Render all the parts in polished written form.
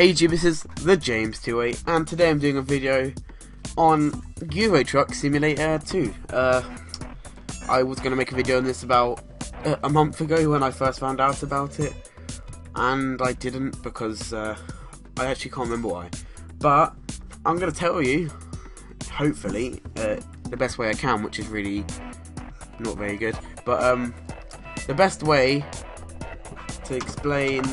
Hey YouTube, this is the James28 and today I'm doing a video on Euro Truck Simulator 2. I was going to make a video on this about a month ago when I first found out about it, and I didn't because I actually can't remember why. But I'm going to tell you, hopefully, the best way I can, which is really not very good, but the best way to explain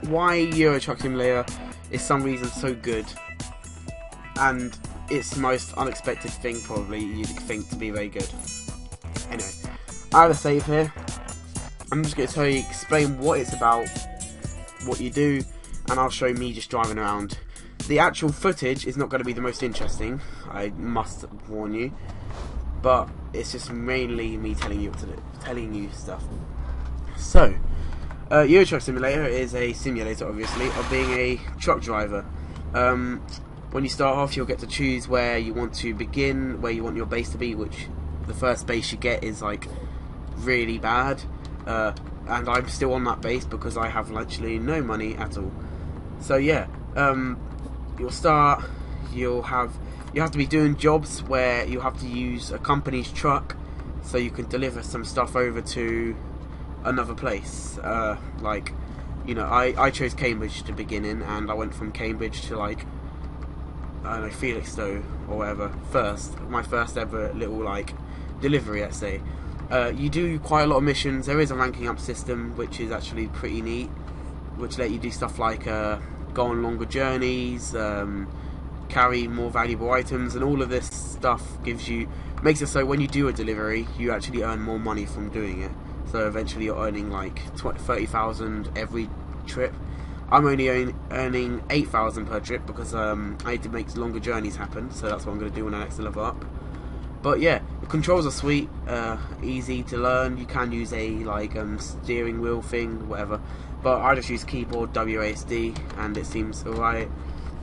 why Euro Truck Simulator is some reason so good, and it's the most unexpected thing probably you'd think to be very good. Anyway, I have a save here. I'm just going to explain what it's about, what you do, and I'll show me just driving around. The actual footage is not going to be the most interesting, I must warn you, but it's just mainly me telling you what to do, telling you stuff. So, Euro Truck Simulator is a simulator, obviously, of being a truck driver. When you start off, you'll get to choose where you want to begin, where you want your base to be, which the first base you get is like really bad, and I'm still on that base because I have literally no money at all. So yeah, you'll start, you have to be doing jobs where you have to use a company's truck so you can deliver some stuff over to another place. Like, you know, I chose Cambridge to begin in, and I went from Cambridge to, like, I don't know, Felixstowe or whatever first. My first ever little, like, delivery, let's say. You do quite a lot of missions. There is a ranking up system which is actually pretty neat, which let you do stuff like go on longer journeys, carry more valuable items, and all of this stuff makes it so when you do a delivery you actually earn more money from doing it. So eventually you're earning like 30,000 every trip. I'm only earning 8,000 per trip because I need to make longer journeys happen, so that's what I'm going to do when I next level up. But yeah, the controls are sweet, easy to learn. You can use a like steering wheel thing, whatever, but I just use keyboard WASD and it seems alright.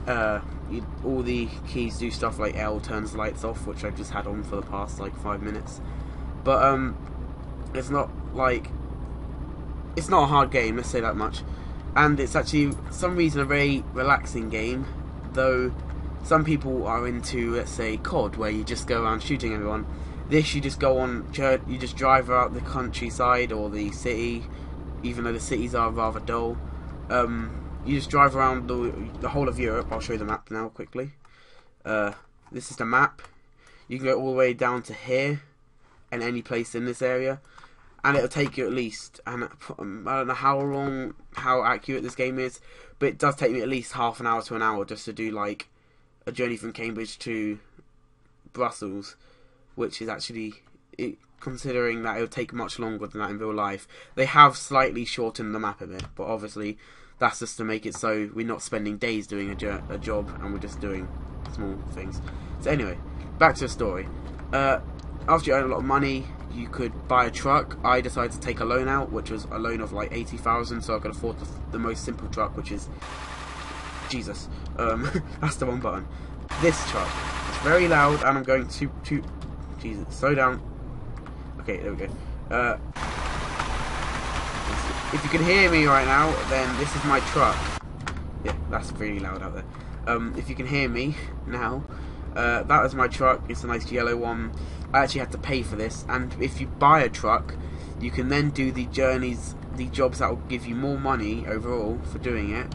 All the keys do stuff like L turns lights off, which I've just had on for the past like 5 minutes. But it's not a hard game, let's say that much, and it's actually for some reason a very relaxing game. Though some people are into, let's say, COD, where you just go around shooting everyone. This, you just go on, you just drive out the countryside or the city, even though the cities are rather dull. You just drive around the whole of Europe. I'll show you the map now quickly. This is the map. You can go all the way down to here and any place in this area, and it'll take you at least, and I don't know how accurate this game is, but it does take me at least half an hour to an hour just to do like a journey from Cambridge to Brussels, which is actually, considering that it would take much longer than that in real life. They have slightly shortened the map a bit, but obviously that's just to make it so we're not spending days doing a job and we're just doing small things. So anyway, back to the story. After you earn a lot of money, you could buy a truck. I decided to take a loan out, which was a loan of like 80,000, so I could afford the most simple truck, which is Jesus. That's the wrong button. This truck. It's very loud, and I'm going to Jesus. Slow down. Okay, there we go. If you can hear me right now, then this is my truck. Yeah, that's really loud out there. If you can hear me now, that is my truck. It's a nice yellow one. I actually had to pay for this, and if you buy a truck, you can then do the journeys, the jobs that will give you more money overall for doing it,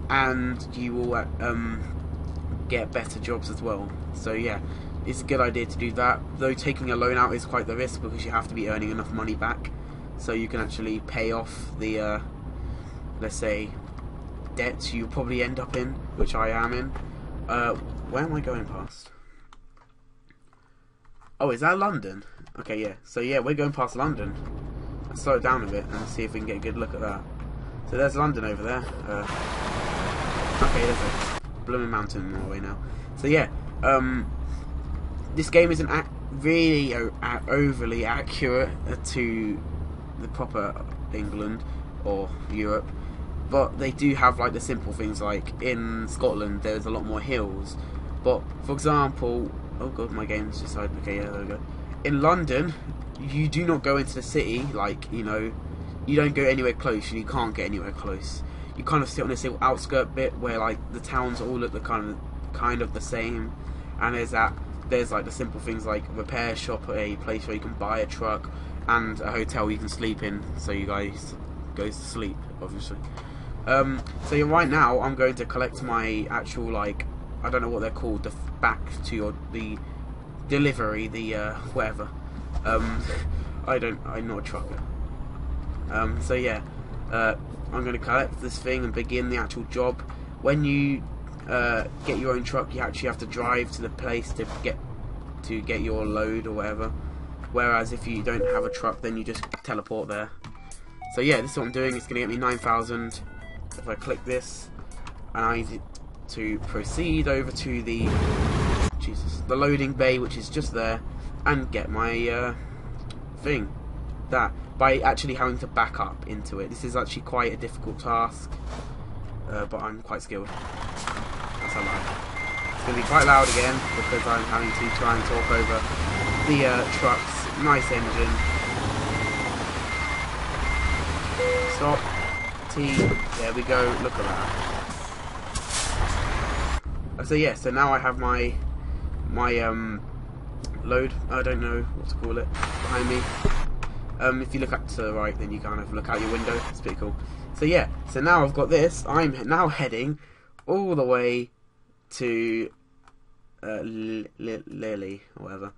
and you will get better jobs as well. So yeah, it's a good idea to do that, though taking a loan out is quite the risk because you have to be earning enough money back so you can actually pay off the let's say debts you probably end up in, which I am in. Where am I going past? Oh, is that London? Okay, yeah. So yeah, we're going past London. Let's slow it down a bit and see if we can get a good look at that. So there's London over there. Okay, there's a blooming mountain in our way now. So yeah, this game isn't really overly accurate to the proper England or Europe, but they do have like the simple things. Like in Scotland, there's a lot more hills. But for example, oh god, my game's decided. Okay, yeah, there we go. In London, you do not go into the city. Like, you know, you don't go anywhere close, and you can't get anywhere close. you kind of sit on this little outskirt bit where like the towns all look the kind of the same, and there's like the simple things like a repair shop, a place where you can buy a truck, and a hotel you can sleep in, so you guys goes to sleep, obviously. So yeah, right now I'm going to collect my actual, like, I don't know what they're called, back to the delivery, the whatever. I'm not a trucker. So yeah, I'm going to collect this thing and begin the actual job. When you get your own truck, you actually have to drive to the place to get your load or whatever. Whereas if you don't have a truck, then you just teleport there. So yeah, this is what I'm doing. It's going to get me 9,000. If I click this, and I need to proceed over to the loading bay, which is just there, and get my thing. That by actually having to back up into it. This is actually quite a difficult task, but I'm quite skilled. That's a lie. It's going to be quite loud again because I'm having to try and talk over the truck's nice engine. Stop. T. There we go. Look at that. So yeah. So now I have my load. I don't know what to call it behind me. If you look up to the right, then you kind of look out your window. It's pretty cool. So yeah. So now I've got this. I'm now heading all the way to Lily or whatever.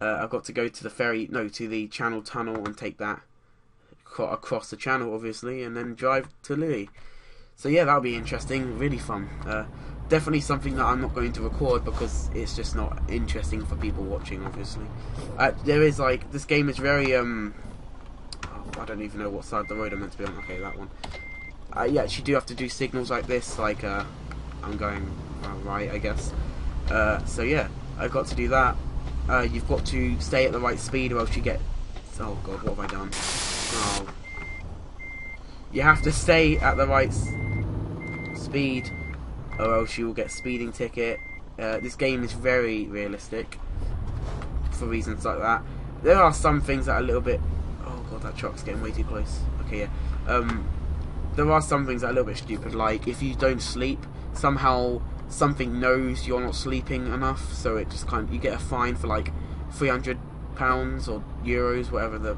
I've got to go to the ferry. No, to the Channel Tunnel and take that across the channel, obviously, and then drive to Lily. So yeah, that'll be interesting, really fun. Definitely something that I'm not going to record because it's just not interesting for people watching, obviously. There is like, this game is very I don't even know what side of the road I'm meant to be on. Okay, that one. You actually do have to do signals like this, like I'm going right, I guess. So yeah, I've got to do that. You've got to stay at the right speed or else you get... Oh god, what have I done? Oh. You have to stay at the right speed or else you will get a speeding ticket. This game is very realistic for reasons like that. There are some things that are a little bit... Oh god, that truck's getting way too close. Okay, yeah. There are some things that are a little bit stupid, like if you don't sleep, somehow something knows you're not sleeping enough, so it just you get a fine for like £300 or euros, whatever the...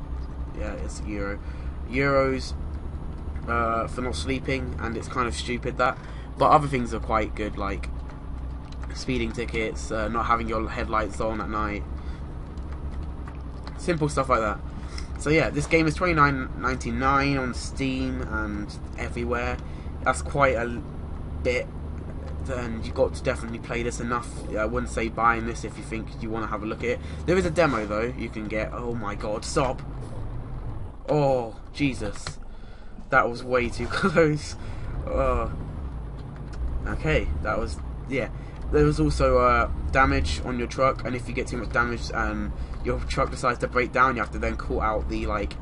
Yeah, it's euros for not sleeping, and it's kind of stupid that. But other things are quite good, like speeding tickets, not having your headlights on at night, simple stuff like that. So yeah, this game is $29.99 on Steam and everywhere. That's quite a bit, and you've got to definitely play this enough. I wouldn't say buying this if you think you want to have a look at it. There is a demo though you can get. Oh my god, stop. Oh, Jesus. That was way too close. Oh. Okay, that was... Yeah. There was also damage on your truck, and if you get too much damage and your truck decides to break down, you have to then call out the, like...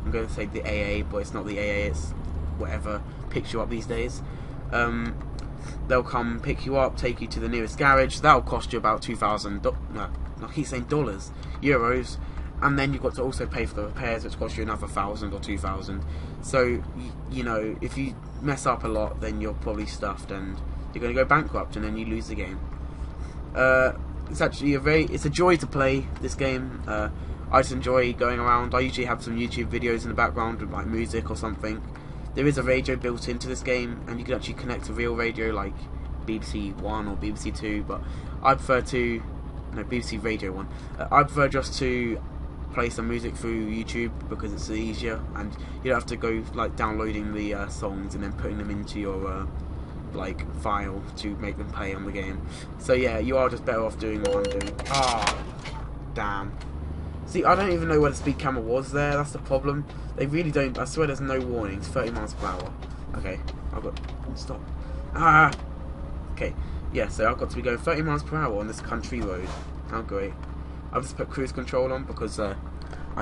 I'm going to say the AA, but it's not the AA, it's whatever picks you up these days. They'll come pick you up, take you to the nearest garage. That'll cost you about $2,000... No, I keep saying dollars. Euros. And then you've got to also pay for the repairs, which costs you another $1,000 or $2,000. So, you know, if you mess up a lot, then you're probably stuffed and you're going to go bankrupt, and then you lose the game. It's actually it's a joy to play this game. I just enjoy going around. I usually have some YouTube videos in the background with like music or something. There is a radio built into this game, and you can actually connect a real radio like BBC One or BBC Two. But I prefer to BBC Radio One. I prefer just to play some music through YouTube because it's easier, and you don't have to go like downloading the songs and then putting them into your like file to make them play on the game. So yeah, you are just better off doing what I'm doing. Ah, damn. See, I don't even know where the speed camera was there. That's the problem. They really don't. I swear there's no warnings. 30 miles per hour. Okay, I've got... Stop. Ah! Okay, yeah, so I've got to be going 30 miles per hour on this country road. How great. I've just put cruise control on because I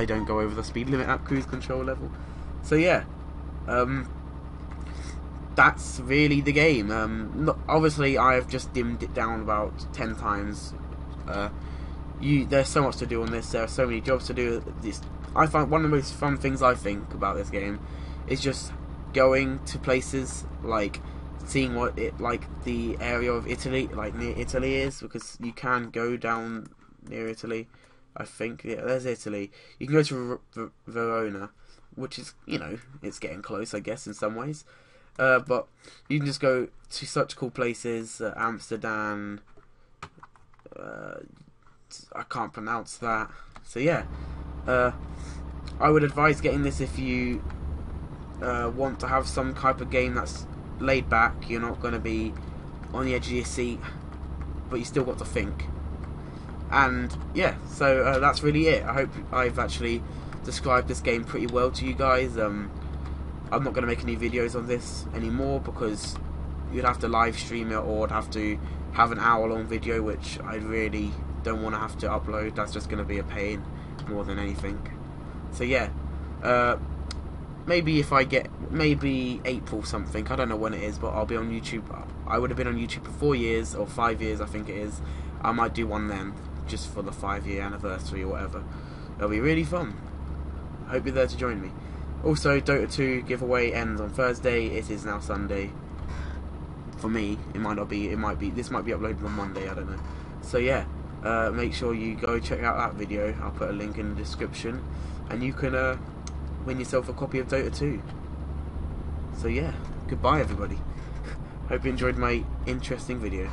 don't go over the speed limit at cruise control level. So yeah, that's really the game. Obviously, I have just dimmed it down about 10 times. There's so much to do on this. There are so many jobs to do. I find one of the most fun things I think about this game is just going to places, like seeing what it like the area of Italy, like near Italy is, because you can go down near Italy. I think, yeah, there's Italy. You can go to Verona, which is, you know, it's getting close, I guess, in some ways. But you can just go to such cool places, Amsterdam. I can't pronounce that. So yeah, I would advise getting this if you want to have some type of game that's laid back. You're not going to be on the edge of your seat, but you still got to think. And yeah, so that's really it. I hope I've actually described this game pretty well to you guys. I'm not going to make any videos on this anymore because you'd have to live stream it, or I'd have to have an hour-long video, which I really don't want to have to upload. That's just going to be a pain more than anything. So yeah, maybe if I get, maybe April something, I don't know when it is, but I'll be on YouTube. I would have been on YouTube for 4 years, or 5 years I think it is. I might do one then, just for the 5-year anniversary or whatever. It'll be really fun. I hope you're there to join me. Also, Dota 2 giveaway ends on Thursday. It is now Sunday. For me, it might not be. It might be. This might be uploaded on Monday. I don't know. So yeah, make sure you go check out that video. I'll put a link in the description, and you can win yourself a copy of Dota 2. So yeah, goodbye everybody. Hope you enjoyed my interesting video.